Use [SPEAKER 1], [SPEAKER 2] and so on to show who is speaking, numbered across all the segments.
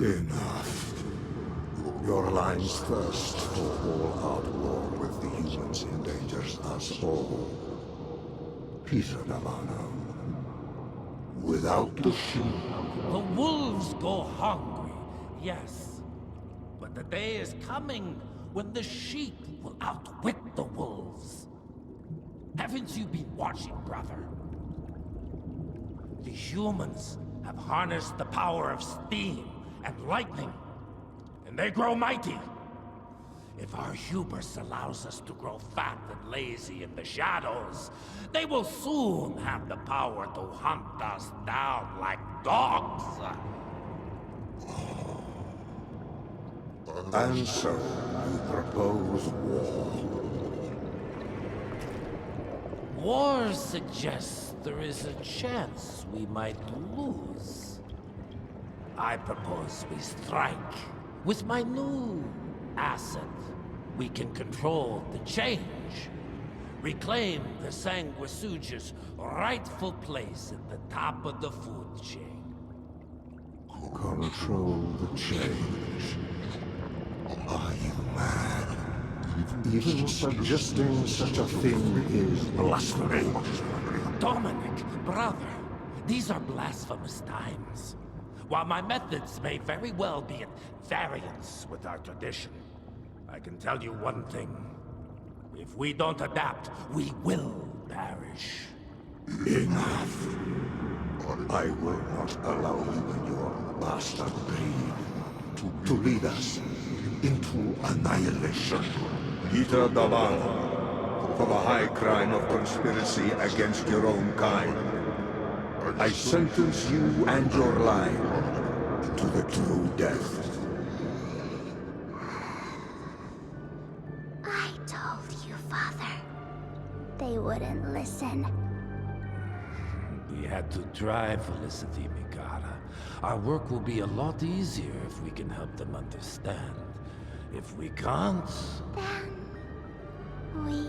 [SPEAKER 1] Enough. Your line's thirst for all-out war with the humans endangers us all. Peter Davano. Without the sheep.
[SPEAKER 2] The wolves go hungry, yes. But the day is coming when the sheep will outwit the wolves. Haven't you been watching, brother? The humans have harnessed the power of steam and lightning, and they grow mighty. If our hubris allows us to grow fat and lazy in the shadows, they will soon have the power to hunt us down like dogs.
[SPEAKER 1] And so, you propose war.
[SPEAKER 2] War suggests there is a chance we might lose. I propose we strike. With my new asset, we can control the change. Reclaim the Sanguisuja's rightful place at the top of the food chain.
[SPEAKER 1] Control the change. Are you mad? Even suggesting such a thing is blasphemy.
[SPEAKER 2] Dominic, brother, these are blasphemous times. While my methods may very well be at variance with our tradition, I can tell you one thing. If we don't adapt, we will perish.
[SPEAKER 1] Enough. I will not allow you and your bastard breed to lead us into annihilation. Peter Davano, for the high crime of conspiracy against your own kind, I sentence you and your line to the true death.
[SPEAKER 3] I told you, Father. They wouldn't listen.
[SPEAKER 2] We had to try, Felicity Mikata. Our work will be a lot easier if we can help them understand. If we can't...
[SPEAKER 3] Then... we...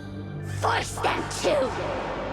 [SPEAKER 3] force them to!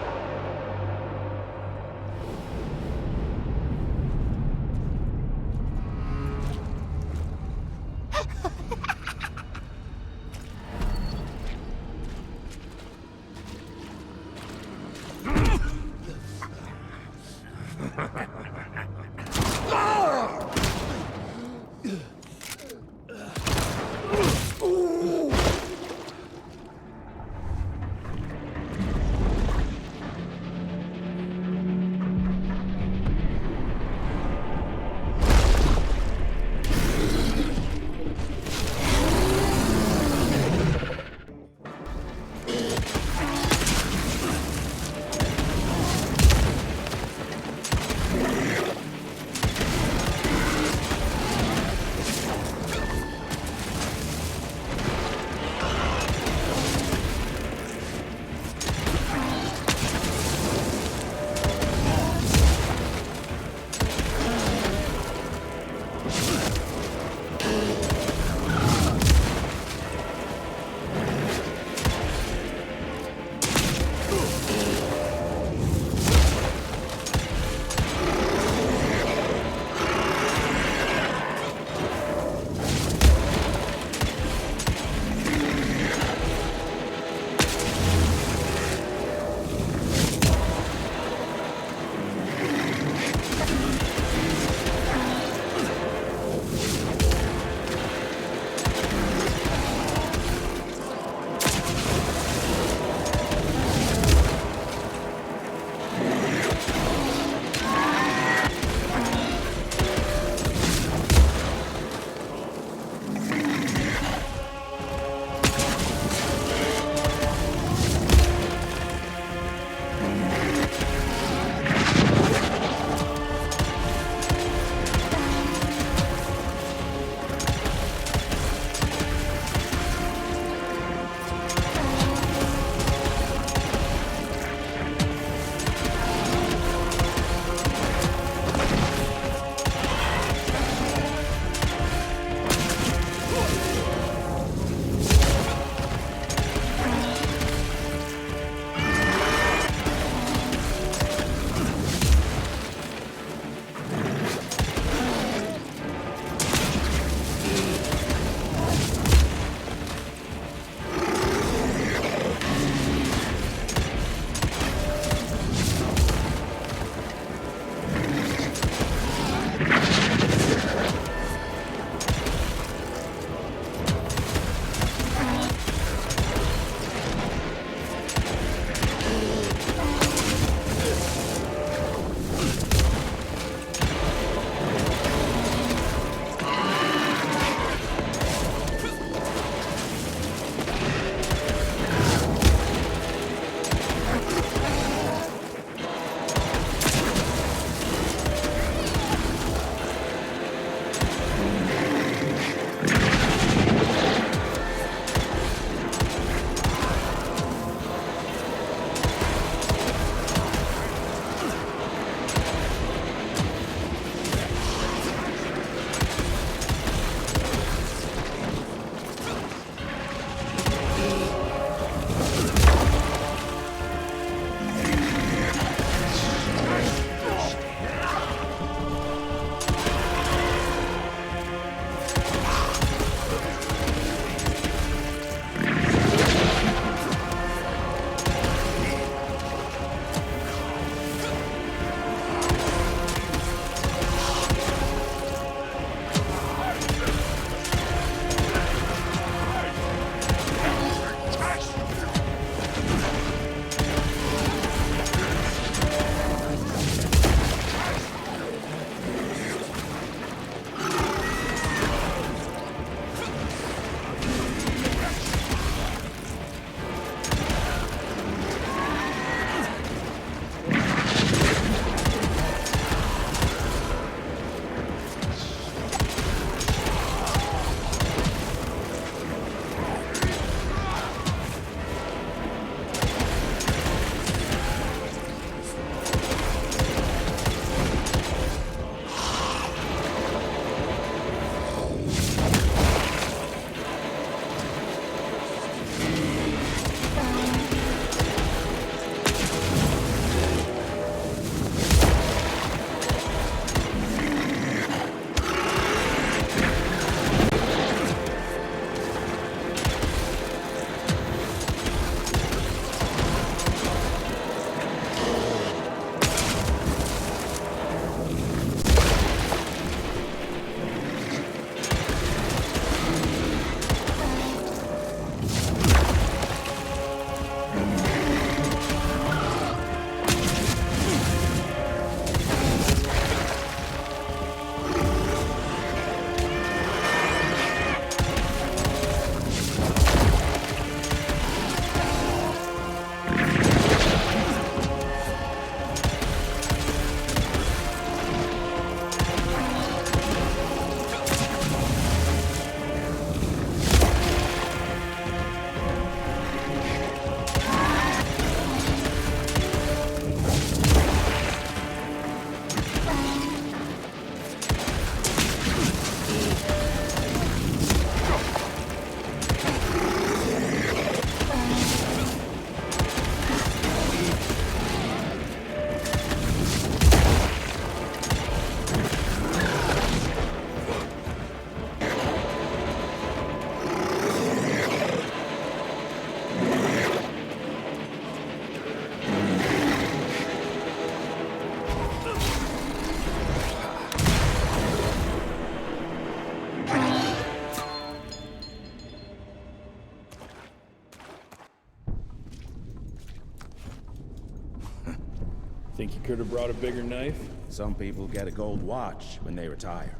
[SPEAKER 4] Think you could have brought a bigger knife?
[SPEAKER 5] Some people get a gold watch when they retire.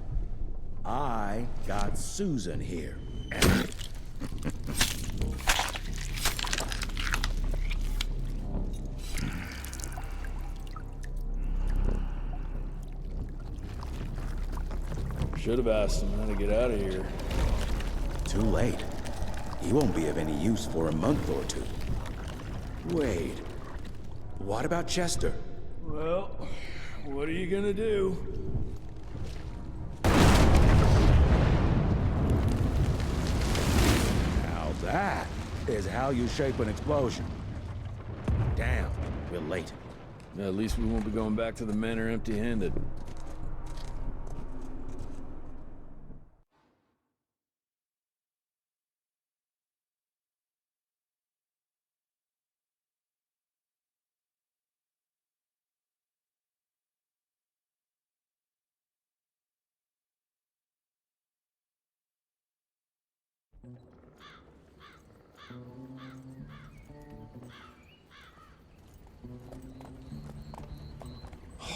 [SPEAKER 5] I got Susan here.
[SPEAKER 4] Should have asked him how to get out of here.
[SPEAKER 5] Too late. He won't be of any use for a month or two. Wait. What about Chester?
[SPEAKER 4] Well, what are you gonna do?
[SPEAKER 5] Now that is how you shape an explosion. Damn, we're late.
[SPEAKER 4] At least we won't be going back to the manor empty-handed.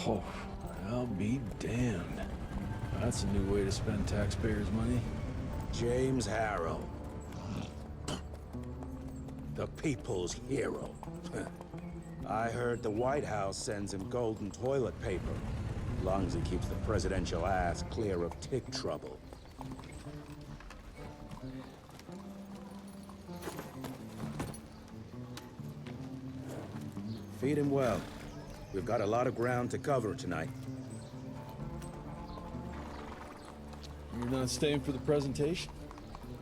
[SPEAKER 4] Oh, I'll be damned. That's a new way to spend taxpayers' money.
[SPEAKER 5] James Harrow. The people's hero. I heard the White House sends him golden toilet paper. As long as he keeps the presidential ass clear of tick trouble. Feed him well. We've got a lot of ground to cover tonight.
[SPEAKER 4] You're not staying for the presentation?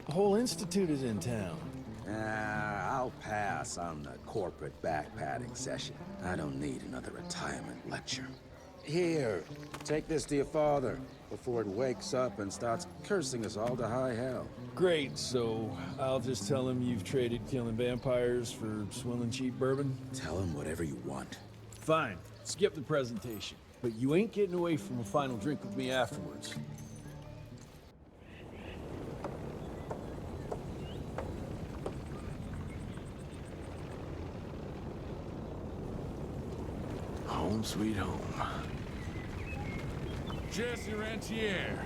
[SPEAKER 4] The whole institute is in town.
[SPEAKER 5] I'll pass on the corporate backpatting session. I don't need another retirement lecture. Here, take this to your father before it wakes up and starts cursing us all to high hell.
[SPEAKER 4] Great, so I'll just tell him you've traded killing vampires for swilling cheap bourbon?
[SPEAKER 5] Tell him whatever you want.
[SPEAKER 4] Fine, skip the presentation. But you ain't getting away from a final drink with me afterwards. Home sweet home.
[SPEAKER 6] Jesse Rentier.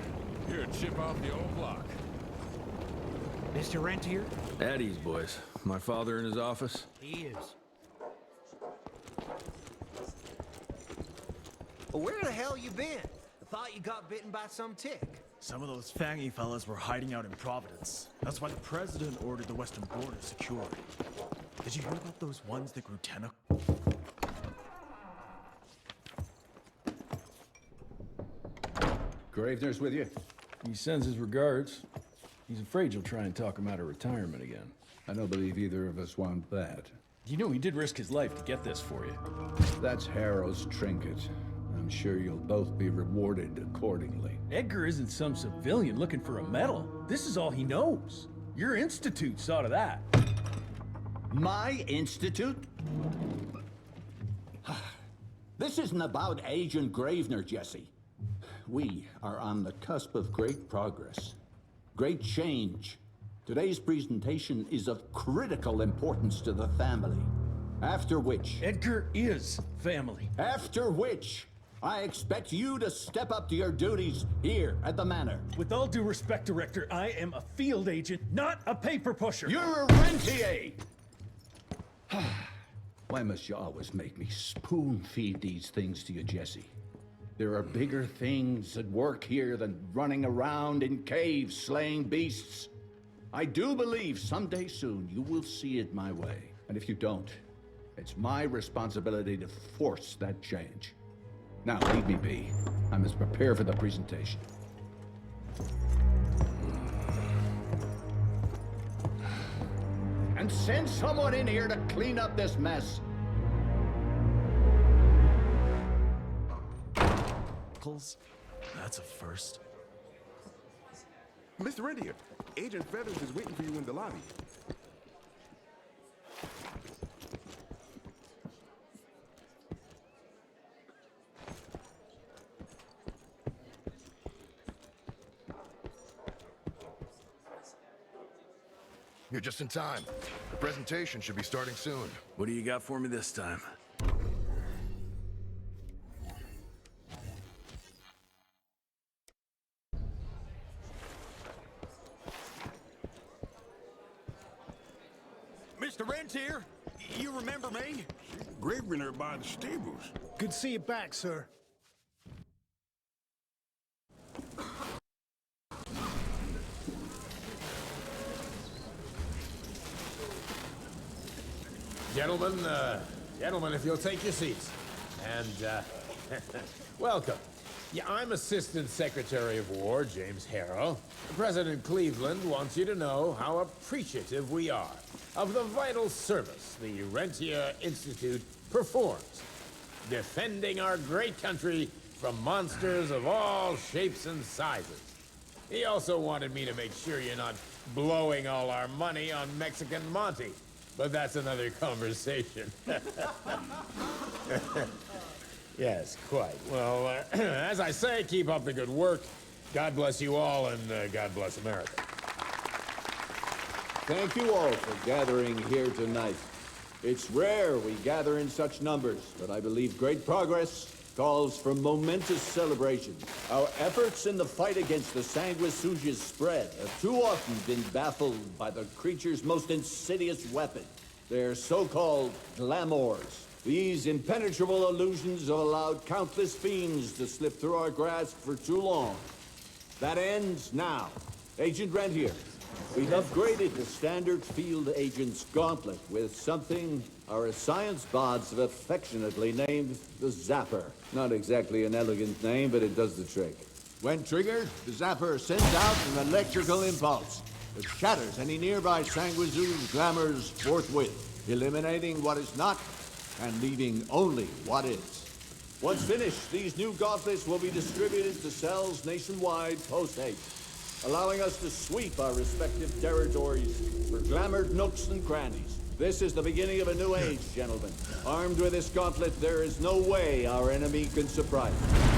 [SPEAKER 6] You're a chip off the old block.
[SPEAKER 7] Mr. Rentier?
[SPEAKER 4] At ease, boys. My father in his office?
[SPEAKER 7] He is.
[SPEAKER 8] Well, where the hell you been? I thought you got bitten by some tick.
[SPEAKER 7] Some of those fangy fellas were hiding out in Providence. That's why the president ordered the western border secured. Did you hear about those ones that grew tentacles?
[SPEAKER 9] Gravener's with you?
[SPEAKER 4] He sends his regards. He's afraid you'll try and talk him out of retirement again.
[SPEAKER 9] I don't believe either of us want that.
[SPEAKER 4] You know he did risk his life to get this for you.
[SPEAKER 9] That's Harrow's trinket. I'm sure you'll both be rewarded accordingly.
[SPEAKER 4] Edgar isn't some civilian looking for a medal. This is all he knows. Your institute saw to that.
[SPEAKER 10] My institute? This isn't about Agent Gravener, Jesse. We are on the cusp of great progress, great change. Today's presentation is of critical importance to the family. After which...
[SPEAKER 4] Edgar is family.
[SPEAKER 10] After which, I expect you to step up to your duties here at the Manor.
[SPEAKER 4] With all due respect, Director, I am a field agent, not a paper pusher.
[SPEAKER 10] You're a rentier!
[SPEAKER 9] Why must you always make me spoon-feed these things to you, Jesse? There are bigger things at work here than running around in caves slaying beasts. I do believe someday soon you will see it my way. And if you don't, it's my responsibility to force that change. Now, leave me be. I must prepare for the presentation. And send someone in here to clean up this mess.
[SPEAKER 7] That's a first.
[SPEAKER 6] Mr. Rentier, Agent Feathers is waiting for you in the lobby.
[SPEAKER 11] You're just in time. The presentation should be starting soon.
[SPEAKER 4] What do you got for me this time?
[SPEAKER 6] Mr. Rentier, you remember me? Gravener by the stables.
[SPEAKER 7] Good to see you back, sir.
[SPEAKER 12] Gentlemen, if you'll take your seats. And, welcome. Yeah, I'm Assistant Secretary of War, James Harrow. President Cleveland wants you to know how appreciative we are of the vital service the Rentier Institute performs, defending our great country from monsters of all shapes and sizes. He also wanted me to make sure you're not blowing all our money on Mexican Monty. But that's another conversation. Yes, quite. Well, as I say, keep up the good work. God bless you all, and God bless America.
[SPEAKER 13] Thank you all for gathering here tonight. It's rare we gather in such numbers, but I believe great progress
[SPEAKER 10] calls for momentous celebration. Our efforts in the fight against the Sanguisuja's spread have too often been baffled by the creature's most insidious weapon, their so-called glamours. These impenetrable illusions have allowed countless fiends to slip through our grasp for too long. That ends now. Agent Rentier, we've upgraded the standard field agent's gauntlet with something our science bots have affectionately named the Zapper. Not exactly an elegant name, but it does the trick. When triggered, the Zapper sends out an electrical impulse that shatters any nearby Sanguisu's glamours forthwith, eliminating what is not and leaving only what is. Once finished, these new gauntlets will be distributed to cells nationwide post-haste, allowing us to sweep our respective territories for glamored nooks and crannies. This is the beginning of a new age, gentlemen. Armed with this gauntlet, there is no way our enemy can surprise us.